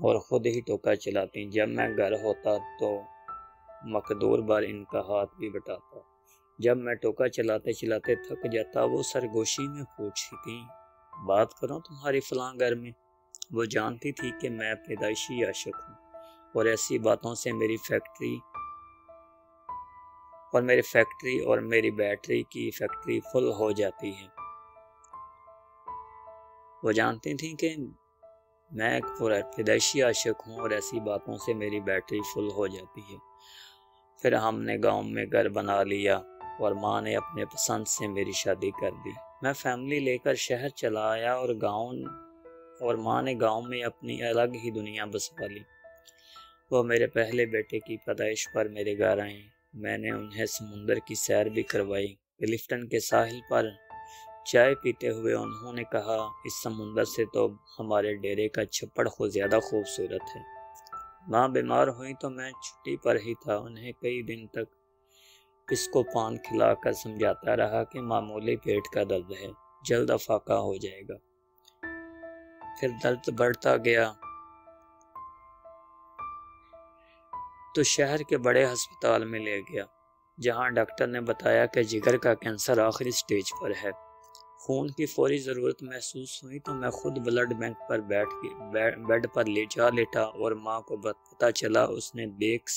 اور خود ہی ٹوکا چلاتی۔ جب میں گھر ہوتا تو مقدور بار ان کا ہاتھ بھی بٹاتا۔ جب میں ٹوکا چلاتے چلاتے تھک جاتا وہ سرگوشی میں پوچھتی، بات کروں تمہاری فلاں گھر میں؟ وہ جانتی تھی کہ میں پیدائشی عاشق ہوں، اور ایسی باتوں سے میری فیکٹری اور میری بیٹری کی فیکٹری فل ہو جاتی ہے۔ وہ جانتی تھی کہ میں ایک پیدائشی عاشق ہوں اور ایسی باتوں سے میری بیٹری فل ہو جاتی ہے۔ پھر ہم نے گاؤں میں گھر بنا لیا اور ماں نے اپنے پسند سے میری شادی کر دی۔ میں فیملی لے کر شہر چلا آیا اور ماں نے گاؤں میں اپنی الگ ہی دنیا بسا لی۔ وہ میرے پہلے بیٹے کی پیدائش پر میرے گھر آئیں۔ میں نے انہیں سمندر کی سیر بھی کروائی۔ کلفٹن کے ساحل پر چائے پیتے ہوئے انہوں نے کہا، اس سمندر سے تو ہمارے ڈیرے کا چھپڑ زیادہ خوبصورت ہے۔ ماں بیمار ہوئی تو میں چھٹی پر ہی تھا۔ انہیں کئی دن تک اس کو پان کھلا کر سمجھاتا رہا کہ معمولی پیٹ کا درد ہے، جلد افاقہ ہو جائے گا۔ پھر درد بڑھتا گیا تو شہر کے بڑے ہسپتال میں لے گیا، جہاں ڈاکٹر نے بتایا کہ جگر کا کینسر آخری سٹیج پر ہے۔ خون کی فوری ضرورت محسوس ہوئی تو میں خود بلڈ بینک پر بیڈ پر جا لیٹا اور ماں کو پتہ چلا۔ اس نے دکھ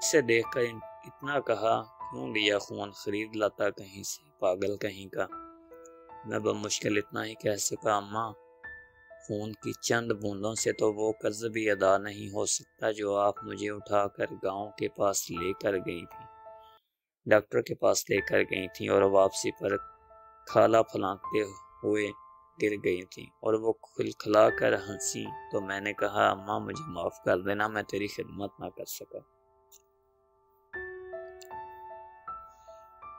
سے دیکھ کر اتنا کہا، کیوں لیا خون؟ خرید لاتا کہیں سے، پاگل کہیں کا۔ میں بمشکل اتنا ہی کہہ سکا، اماں خون کی چند بوندوں سے تو وہ قرض بھی ادا نہیں ہو سکتا جو آپ مجھے اٹھا کر گاؤں کے پاس لے کر گئی تھی، ڈاکٹر کے پاس لے کر گئی تھی، اور واپسی پر کھالا پھلانگتے ہوئے گر گئی تھی، اور وہ کھلکھلا کر ہنسی۔ تو میں نے کہا، اماں مجھے معاف کر دینا، میں تیری خدمت نہ کر سکا۔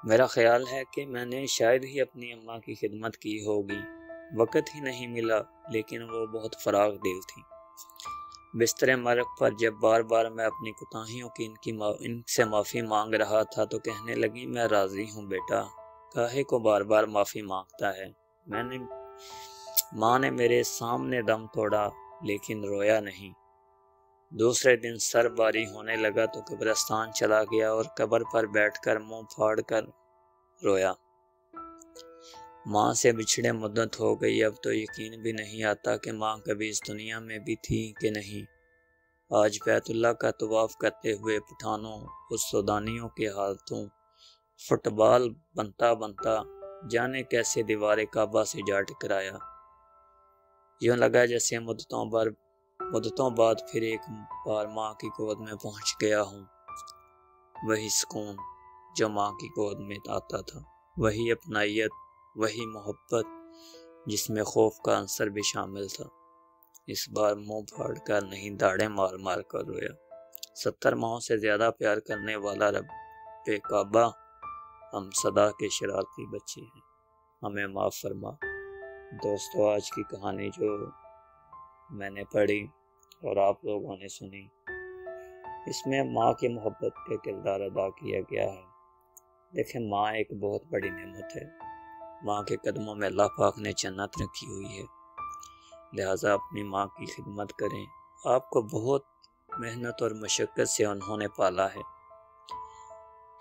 میرا خیال ہے کہ میں نے شاید ہی اپنی اماں کی خدمت کی ہوگی، وقت ہی نہیں ملا، لیکن وہ بہت فراخ دل تھی۔ بستر مرگ پر جب بار بار میں اپنی کوتاہیوں کی ان سے معافی مانگ رہا تھا تو کہنے لگی، میں راضی ہوں بیٹا، کاہے کو بار بار معافی مانگتا ہے؟ ماں نے میرے سامنے دم توڑا لیکن رویا نہیں۔ دوسرے دن سر باری ہونے لگا تو قبرستان چلا گیا اور قبر پر بیٹھ کر منہ پھاڑ کر رویا۔ ماں سے بچھڑے مدت ہو گئی، اب تو یقین بھی نہیں آتا کہ ماں کبھی اس دنیا میں بھی تھی کہ نہیں۔ آج بیت اللہ کا طواف کرتے ہوئے پٹھانوں اور سودانیوں کے ہاتھوں فٹ بال بنتا جانے کیسے دیوار کعبہ سے جا ٹکرایا۔ یوں لگا جیسے مدتوں بعد پھر ایک بار ماں کی گود میں پہنچ گیا ہوں۔ وہی سکون جو ماں کی گود میں آتا تھا، وہی اپنائیت، وہی محبت جس میں خوف کا عنصر بھی شامل تھا۔ اس بار منہ پھاڑ کر نہیں، داڑیں مار مار کر رویا۔ 70 ماہوں سے زیادہ پیار کرنے والا رب کعبہ، ہم صدا کے شرارتی بچے ہیں، ہمیں معاف فرما۔ دوستو، آج کی کہانی جو میں نے پڑھی اور آپ لوگوں نے سنی، اس میں ماں کی محبت کا کردار ادا کیا گیا ہے۔ دیکھیں، ماں ایک بہت بڑی نعمت ہے۔ ماں کے قدموں میں اللہ پاک نے جنت رکھی ہوئی ہے، لہٰذا اپنی ماں کی خدمت کریں۔ آپ کو بہت محنت اور مشقت سے انہوں نے پالا ہے،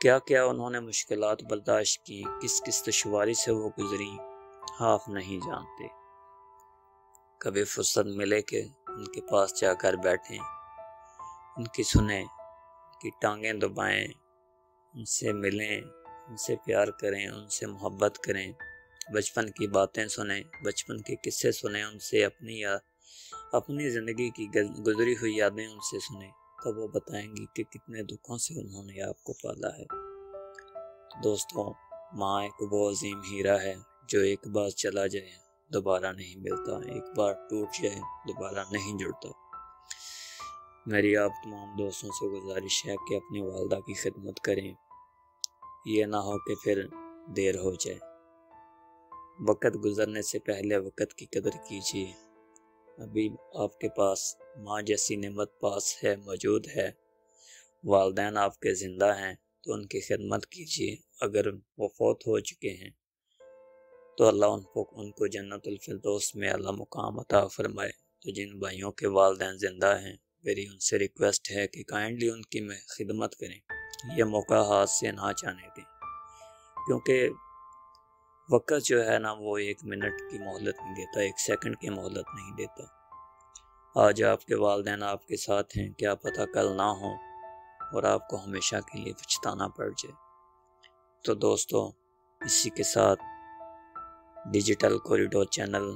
کیا کیا انہوں نے مشکلات برداشت کی، کس کس دشواری سے وہ گزری، آپ نہیں جانتے۔ کبھی فرصت ملے کہ ان کے پاس جا کر بیٹھیں، ان کی سنیں، ان کی ٹانگیں دبائیں، ان سے ملیں، ان سے پیار کریں، ان سے محبت کریں، بچپن کی باتیں سنیں، بچپن کے قصے سنیں، ان سے اپنی زندگی کی گزری ہوئی یادیں ان سے سنیں، تو وہ بتائیں گی کہ کتنے دکھوں سے انہوں نے آپ کو پالا ہے۔ دوستوں، ماں ایک وہ عظیم ہیرا ہے جو ایک بار چلا جائے دوبارہ نہیں ملتا، ایک بار ٹوٹ جائے دوبارہ نہیں جڑتا۔ میری آپ تمام دوستوں سے گزارش ہے کہ اپنی والدہ کی خدمت کریں، یہ نہ ہو کہ پھر دیر ہو جائے۔ وقت گزرنے سے پہلے وقت کی قدر کیجیے۔ ابھی آپ کے پاس ماں جیسی نعمت پاس ہے، موجود ہے، والدین آپ کے زندہ ہیں تو ان کی خدمت کیجیے۔ اگر وہ فوت ہو چکے ہیں تو اللہ ان کو جنت الفردوس میں اعلیٰ مقام عطا فرمائے۔ تو جن بھائیوں کے والدین زندہ ہیں میری ان سے ریکویسٹ ہے کہ کائنڈلی ان کی میں خدمت کریں، یہ موقع ہاتھ سے نہ جانے دیں، کیونکہ وقت جو ہے نا وہ 1 منٹ کی مہلت نہیں دیتا، 1 سیکنڈ کی مہلت نہیں دیتا۔ آج آپ کے والدین آپ کے ساتھ ہیں، کیا پتہ کل نہ ہوں اور آپ کو ہمیشہ کے لیے پچھتانا پڑ جائے۔ تو دوستو، اسی کے ساتھ ڈیجیٹل کوریڈور چینل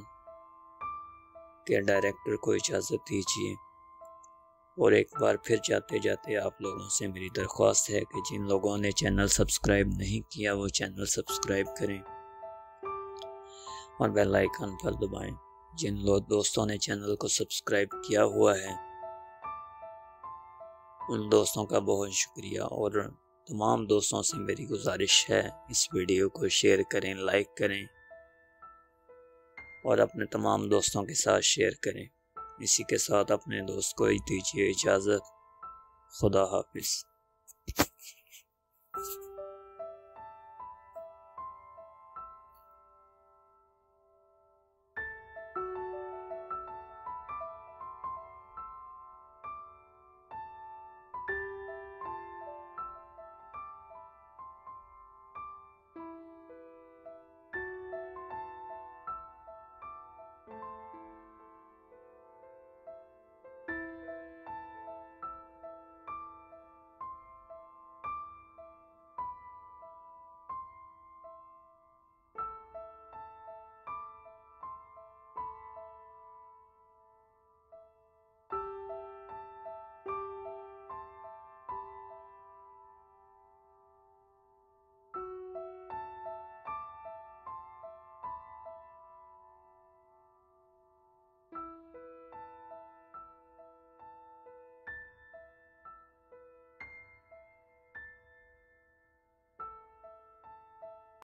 کے ڈائریکٹر کو اجازت دیجیے، اور ایک بار پھر جاتے جاتے آپ لوگوں سے میری درخواست ہے کہ جن لوگوں نے چینل سبسکرائب نہیں کیا وہ چینل سبسکرائب کریں اور بیل آئیکن پر دبائیں۔ جن دوستوں نے چینل کو سبسکرائب کیا ہوا ہے ان دوستوں کا بہت شکریہ، اور تمام دوستوں سے میری گزارش ہے اس ویڈیو کو شیئر کریں، لائک کریں اور اپنے تمام دوستوں کے ساتھ شیئر کریں۔ اسی کے ساتھ اپنے دوست کو دیجیے اجازت۔ خدا حافظ۔